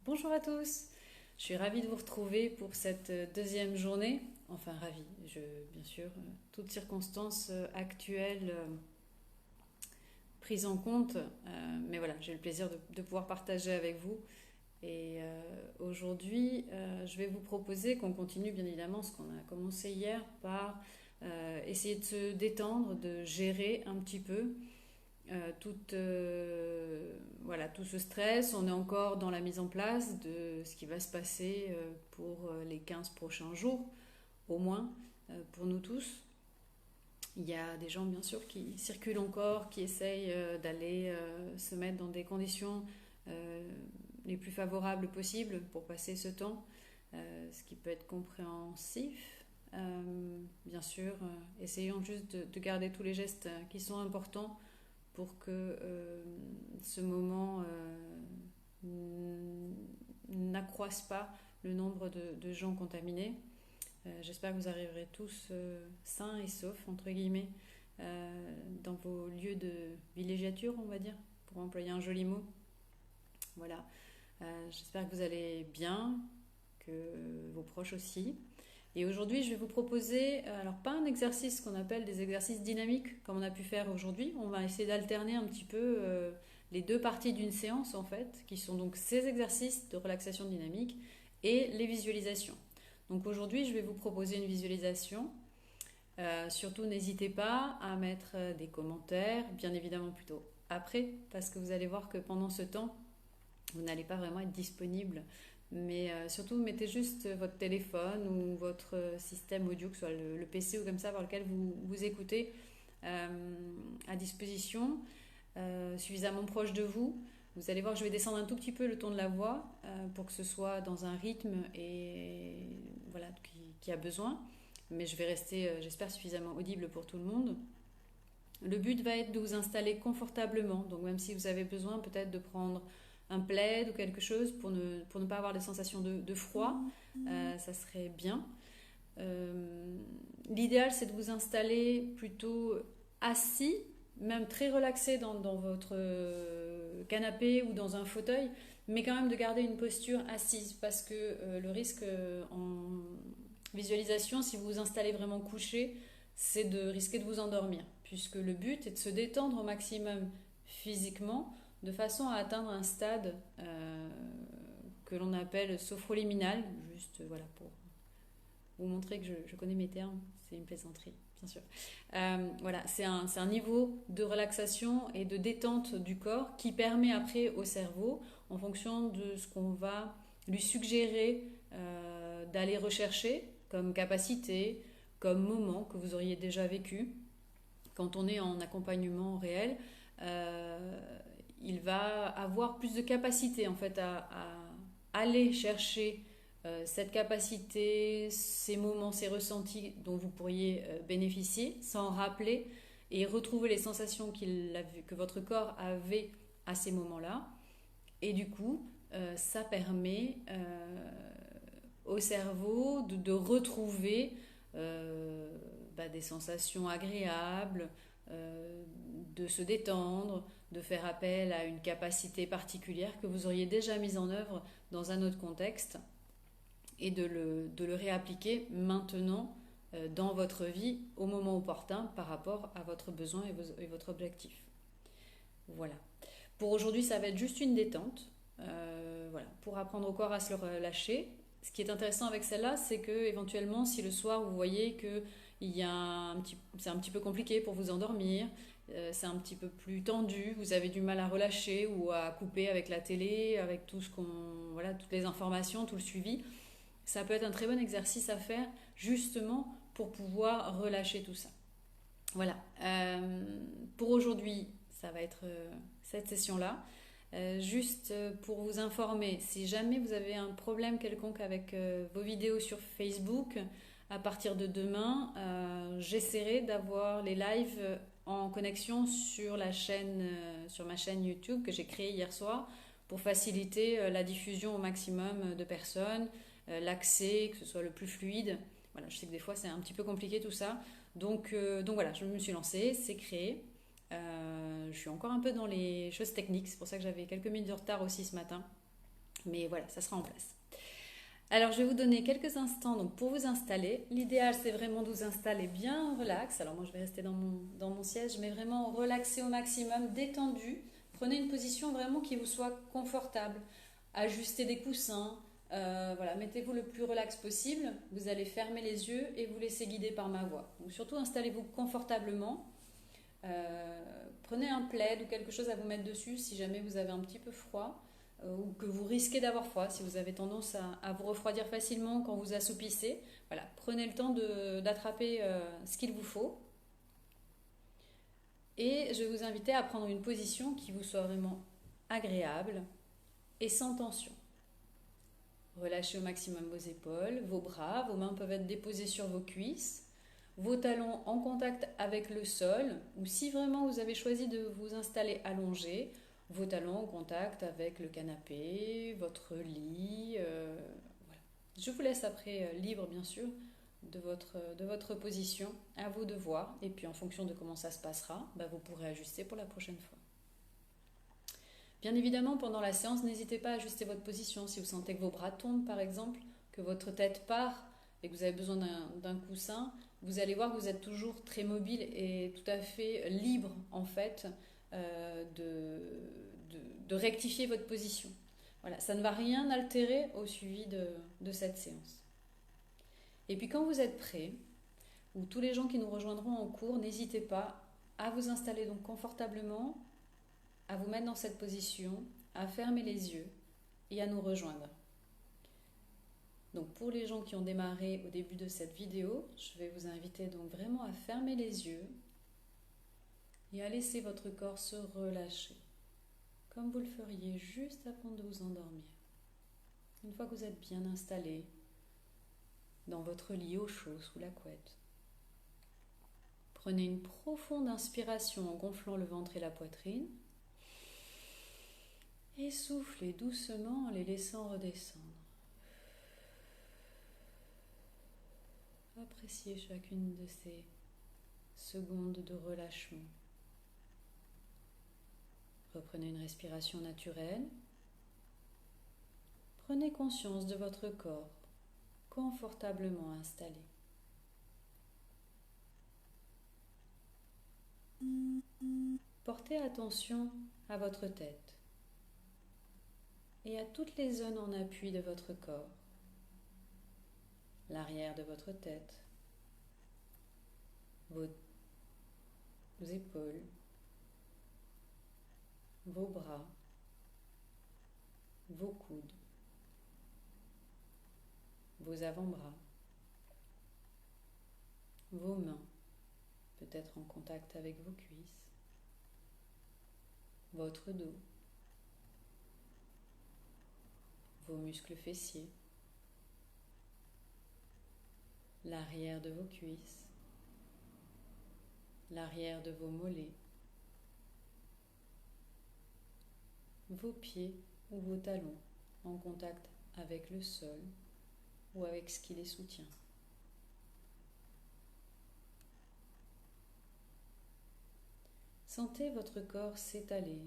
Bonjour à tous, je suis ravie de vous retrouver pour cette deuxième journée. Enfin ravie, bien sûr, toutes circonstances actuelles prises en compte, mais voilà, j'ai le plaisir de pouvoir partager avec vous. Et aujourd'hui, je vais vous proposer qu'on continue bien évidemment ce qu'on a commencé hier par essayer de se détendre, de gérer un petit peu voilà, tout ce stress. On est encore dans la mise en place de ce qui va se passer pour les 15 prochains jours, au moins, pour nous tous. Il y a des gens, bien sûr, qui circulent encore, qui essayent d'aller se mettre dans des conditions euh, les plus favorables possibles pour passer ce temps, ce qui peut être compréhensif. Bien sûr, essayons juste de garder tous les gestes qui sont importants pour que ce moment n'accroisse pas le nombre de gens contaminés. J'espère que vous arriverez tous sains et saufs, entre guillemets, dans vos lieux de villégiature, on va dire, pour employer un joli mot. Voilà. J'espère que vous allez bien, que vos proches aussi. Et aujourd'hui, je vais vous proposer, alors pas un exercice qu'on appelle des exercices dynamiques, comme on a pu faire aujourd'hui. On va essayer d'alterner un petit peu les deux parties d'une séance, en fait, qui sont donc ces exercices de relaxation dynamique et les visualisations. Donc aujourd'hui, je vais vous proposer une visualisation. Surtout, n'hésitez pas à mettre des commentaires, bien évidemment plutôt après, parce que vous allez voir que pendant ce temps, vous n'allez pas vraiment être disponible. Mais surtout, mettez juste votre téléphone ou votre système audio, que ce soit le PC ou comme ça, par lequel vous écoutez, à disposition, suffisamment proche de vous. Vous allez voir que je vais descendre un tout petit peu le ton de la voix pour que ce soit dans un rythme et voilà qui a besoin. Mais je vais rester, j'espère, suffisamment audible pour tout le monde. Le but va être de vous installer confortablement. Donc même si vous avez besoin peut-être de prendre un plaid ou quelque chose pour ne pas avoir les sensations de froid, ça serait bien. L'idéal, c'est de vous installer plutôt assis, même très relaxé dans votre canapé ou dans un fauteuil, mais quand même de garder une posture assise parce que le risque en visualisation, si vous vous installez vraiment couché, c'est de risquer de vous endormir, puisque le but est de se détendre au maximum physiquement de façon à atteindre un stade que l'on appelle sophroliminal, juste voilà pour vous montrer que je connais mes termes, c'est une plaisanterie, bien sûr. Voilà, c'est un niveau de relaxation et de détente du corps qui permet après au cerveau, en fonction de ce qu'on va lui suggérer d'aller rechercher comme capacité, comme moment que vous auriez déjà vécu, quand on est en accompagnement réel, il va avoir plus de capacité en fait à aller chercher cette capacité, ces moments, ces ressentis dont vous pourriez bénéficier, s'en rappeler et retrouver les sensations que votre corps avait à ces moments-là. Et du coup, ça permet au cerveau de retrouver des sensations agréables, de se détendre, de faire appel à une capacité particulière que vous auriez déjà mise en œuvre dans un autre contexte et de le réappliquer maintenant dans votre vie au moment opportun par rapport à votre besoin et votre objectif. Voilà. Pour aujourd'hui, ça va être juste une détente. Voilà, pour apprendre au corps à se le relâcher. Ce qui est intéressant avec celle-là, c'est que éventuellement, si le soir vous voyez que c'est un petit peu compliqué pour vous endormir, c'est un petit peu plus tendu, vous avez du mal à relâcher ou à couper avec la télé, avec voilà, toutes les informations, tout le suivi, ça peut être un très bon exercice à faire justement pour pouvoir relâcher tout ça. Voilà. Pour aujourd'hui, ça va être cette session-là. Juste pour vous informer, si jamais vous avez un problème quelconque avec vos vidéos sur Facebook, à partir de demain, j'essaierai d'avoir les lives en connexion sur sur ma chaîne YouTube que j'ai créée hier soir pour faciliter la diffusion au maximum de personnes, l'accès, que ce soit le plus fluide. Voilà, je sais que des fois c'est un petit peu compliqué tout ça. Donc voilà, je me suis lancée, c'est créé. Je suis encore un peu dans les choses techniques, c'est pour ça que j'avais quelques minutes de retard aussi ce matin. Mais voilà, ça sera en place. Alors, je vais vous donner quelques instants donc, pour vous installer. L'idéal, c'est vraiment de vous installer bien relax. Alors, moi, je vais rester dans mon siège, mais vraiment relaxé au maximum, détendu. Prenez une position vraiment qui vous soit confortable. Ajustez des coussins. Voilà, mettez-vous le plus relax possible. Vous allez fermer les yeux et vous laisser guider par ma voix. Donc, surtout, installez-vous confortablement. Prenez un plaid ou quelque chose à vous mettre dessus si jamais vous avez un petit peu froid. Ou que vous risquez d'avoir froid, si vous avez tendance à vous refroidir facilement quand vous assoupissez. Voilà, prenez le temps d'attraper ce qu'il vous faut. Et je vais vous inviter à prendre une position qui vous soit vraiment agréable et sans tension. Relâchez au maximum vos épaules, vos bras, vos mains peuvent être déposées sur vos cuisses, vos talons en contact avec le sol, ou si vraiment vous avez choisi de vous installer allongé, vos talons en contact avec le canapé, votre lit. Voilà. Je vous laisse après libre, bien sûr, de votre position. À vous de voir. Et puis, en fonction de comment ça se passera, vous pourrez ajuster pour la prochaine fois. Bien évidemment, pendant la séance, n'hésitez pas à ajuster votre position. Si vous sentez que vos bras tombent, par exemple, que votre tête part et que vous avez besoin d'un coussin, vous allez voir que vous êtes toujours très mobile et tout à fait libre, en fait, de rectifier votre position. Voilà, ça ne va rien altérer au suivi de cette séance. Et puis quand vous êtes prêts, ou tous les gens qui nous rejoindront en cours, n'hésitez pas à vous installer donc confortablement, à vous mettre dans cette position, à fermer les yeux et à nous rejoindre. Donc pour les gens qui ont démarré au début de cette vidéo, je vais vous inviter donc vraiment à fermer les yeux et à laisser votre corps se relâcher, comme vous le feriez juste avant de vous endormir. Une fois que vous êtes bien installé dans votre lit au chaud sous la couette, prenez une profonde inspiration en gonflant le ventre et la poitrine et soufflez doucement en les laissant redescendre. Appréciez chacune de ces secondes de relâchement. Reprenez une respiration naturelle. Prenez conscience de votre corps confortablement installé. Portez attention à votre tête et à toutes les zones en appui de votre corps. L'arrière de votre tête, vos épaules, vos bras, vos coudes, vos avant-bras, vos mains, peut-être en contact avec vos cuisses, votre dos, vos muscles fessiers, l'arrière de vos cuisses, l'arrière de vos mollets, vos pieds ou vos talons en contact avec le sol ou avec ce qui les soutient. Sentez votre corps s'étaler,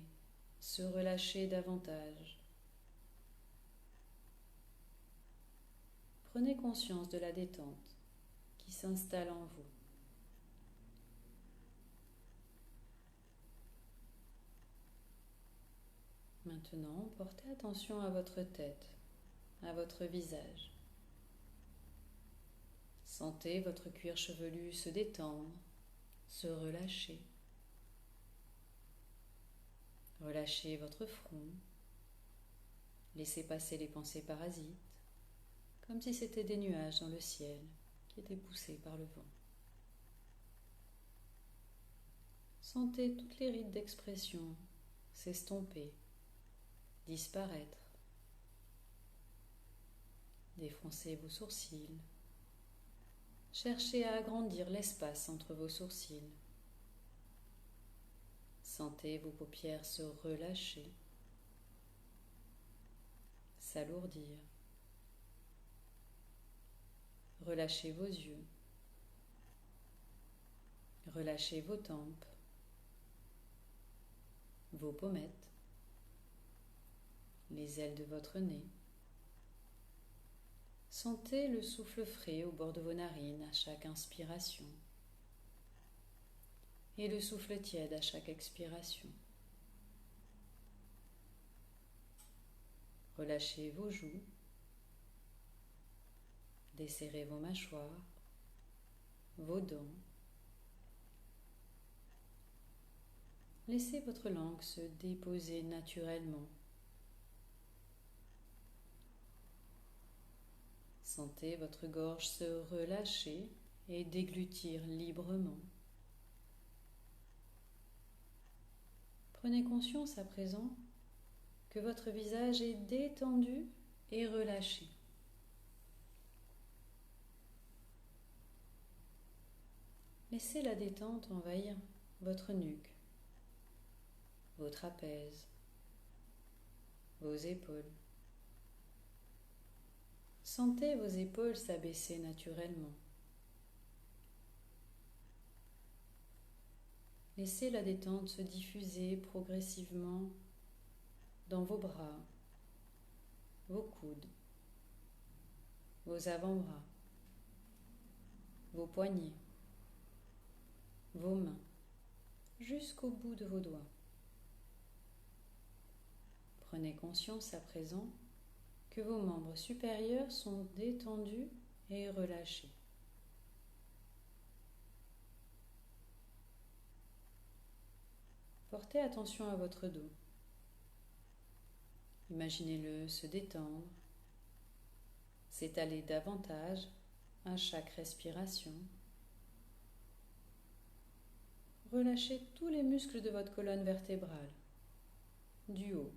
se relâcher davantage. Prenez conscience de la détente qui s'installe en vous. Maintenant, portez attention à votre tête, à votre visage. Sentez votre cuir chevelu se détendre, se relâcher. Relâchez votre front. Laissez passer les pensées parasites, comme si c'était des nuages dans le ciel qui étaient poussés par le vent. Sentez toutes les rides d'expression s'estomper, disparaître. Défroncez vos sourcils. Cherchez à agrandir l'espace entre vos sourcils. Sentez vos paupières se relâcher, s'alourdir. Relâchez vos yeux. Relâchez vos tempes, vos pommettes, les ailes de votre nez. Sentez le souffle frais au bord de vos narines à chaque inspiration et le souffle tiède à chaque expiration. Relâchez vos joues, desserrez vos mâchoires, vos dents. Laissez votre langue se déposer naturellement. Sentez votre gorge se relâcher et déglutir librement. Prenez conscience à présent que votre visage est détendu et relâché. Laissez la détente envahir votre nuque, vos trapèzes, vos épaules. Sentez vos épaules s'abaisser naturellement. Laissez la détente se diffuser progressivement dans vos bras, vos coudes, vos avant-bras, vos poignets, vos mains, jusqu'au bout de vos doigts. Prenez conscience à présent que vos membres supérieurs sont détendus et relâchés. Portez attention à votre dos. Imaginez-le se détendre, s'étaler davantage à chaque respiration. Relâchez tous les muscles de votre colonne vertébrale, du haut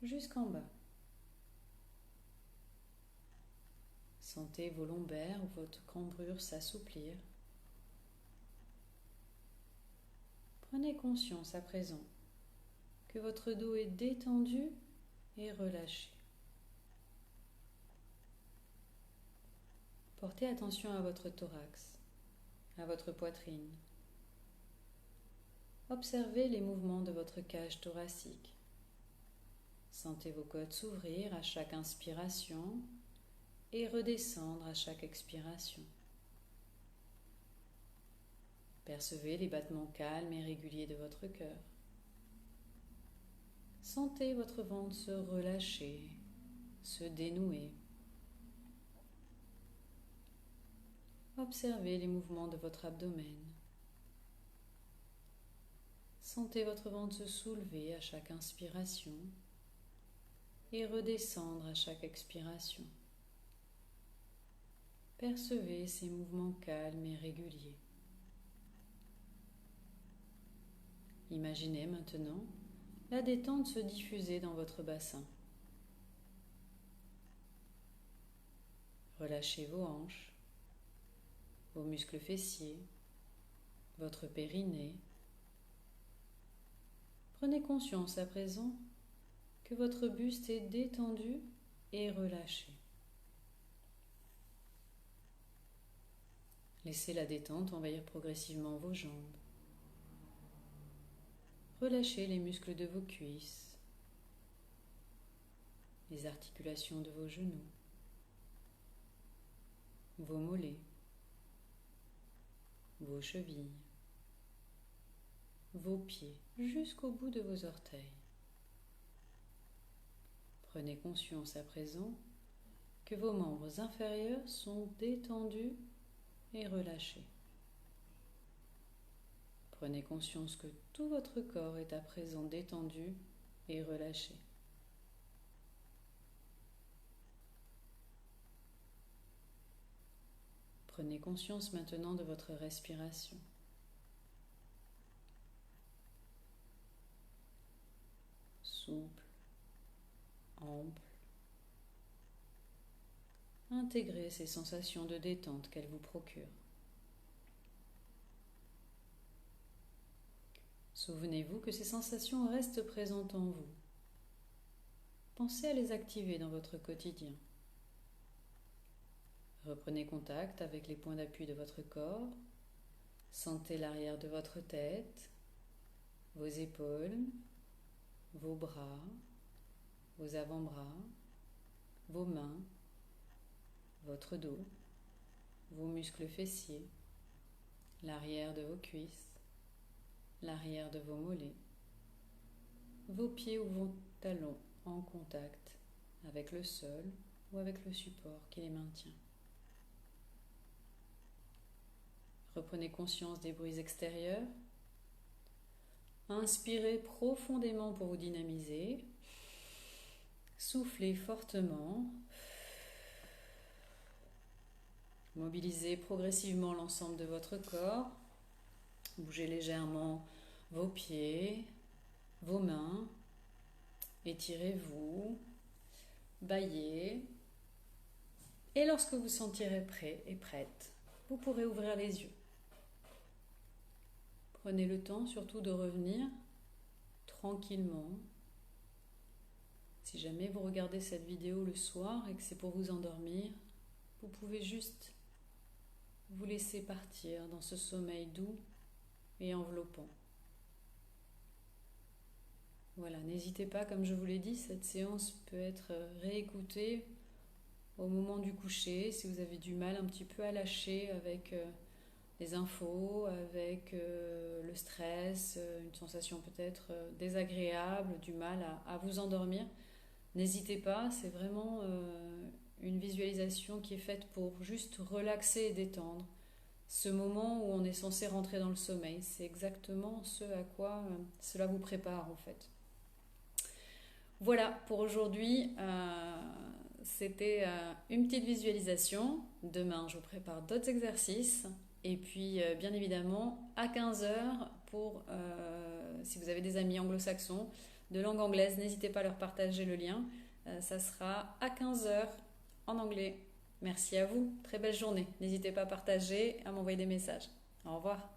jusqu'en bas. Sentez vos lombaires ou votre cambrure s'assouplir. Prenez conscience à présent que votre dos est détendu et relâché. Portez attention à votre thorax, à votre poitrine. Observez les mouvements de votre cage thoracique. Sentez vos côtes s'ouvrir à chaque inspiration et redescendre à chaque expiration. Percevez les battements calmes et réguliers de votre cœur. Sentez votre ventre se relâcher, se dénouer. Observez les mouvements de votre abdomen. Sentez votre ventre se soulever à chaque inspiration et redescendre à chaque expiration. Percevez ces mouvements calmes et réguliers. Imaginez maintenant la détente se diffuser dans votre bassin. Relâchez vos hanches, vos muscles fessiers, votre périnée. Prenez conscience à présent que votre buste est détendu et relâché. Laissez la détente envahir progressivement vos jambes. Relâchez les muscles de vos cuisses, les articulations de vos genoux, vos mollets, vos chevilles, vos pieds jusqu'au bout de vos orteils. Prenez conscience à présent que vos membres inférieurs sont détendus et relâchés. Prenez conscience que tout votre corps est à présent détendu et relâché. Prenez conscience maintenant de votre respiration. Souple, ample. Intégrez ces sensations de détente qu'elles vous procurent. Souvenez-vous que ces sensations restent présentes en vous. Pensez à les activer dans votre quotidien. Reprenez contact avec les points d'appui de votre corps. Sentez l'arrière de votre tête, vos épaules, vos bras, vos avant-bras, vos mains, votre dos, vos muscles fessiers, l'arrière de vos cuisses, l'arrière de vos mollets, vos pieds ou vos talons en contact avec le sol ou avec le support qui les maintient. Reprenez conscience des bruits extérieurs. Inspirez profondément pour vous dynamiser. Soufflez fortement. Mobilisez progressivement l'ensemble de votre corps. Bougez légèrement vos pieds, vos mains. Étirez-vous. Bâillez. Et lorsque vous sentirez prêt et prête, vous pourrez ouvrir les yeux. Prenez le temps surtout de revenir tranquillement. Si jamais vous regardez cette vidéo le soir et que c'est pour vous endormir, vous pouvez juste vous laisser partir dans ce sommeil doux et enveloppant. Voilà, n'hésitez pas, comme je vous l'ai dit, cette séance peut être réécoutée au moment du coucher, si vous avez du mal un petit peu à lâcher avec les infos, avec le stress, une sensation peut-être désagréable, du mal à vous endormir. N'hésitez pas, c'est vraiment une visualisation qui est faite pour juste relaxer et détendre. Ce moment où on est censé rentrer dans le sommeil, c'est exactement ce à quoi cela vous prépare en fait. Voilà, pour aujourd'hui, c'était une petite visualisation. Demain, je vous prépare d'autres exercices. Et puis, bien évidemment, à 15 heures, si vous avez des amis anglo-saxons de langue anglaise, n'hésitez pas à leur partager le lien. Ça sera à 15 heures en anglais. Merci à vous, très belle journée. N'hésitez pas à partager, à m'envoyer des messages. Au revoir.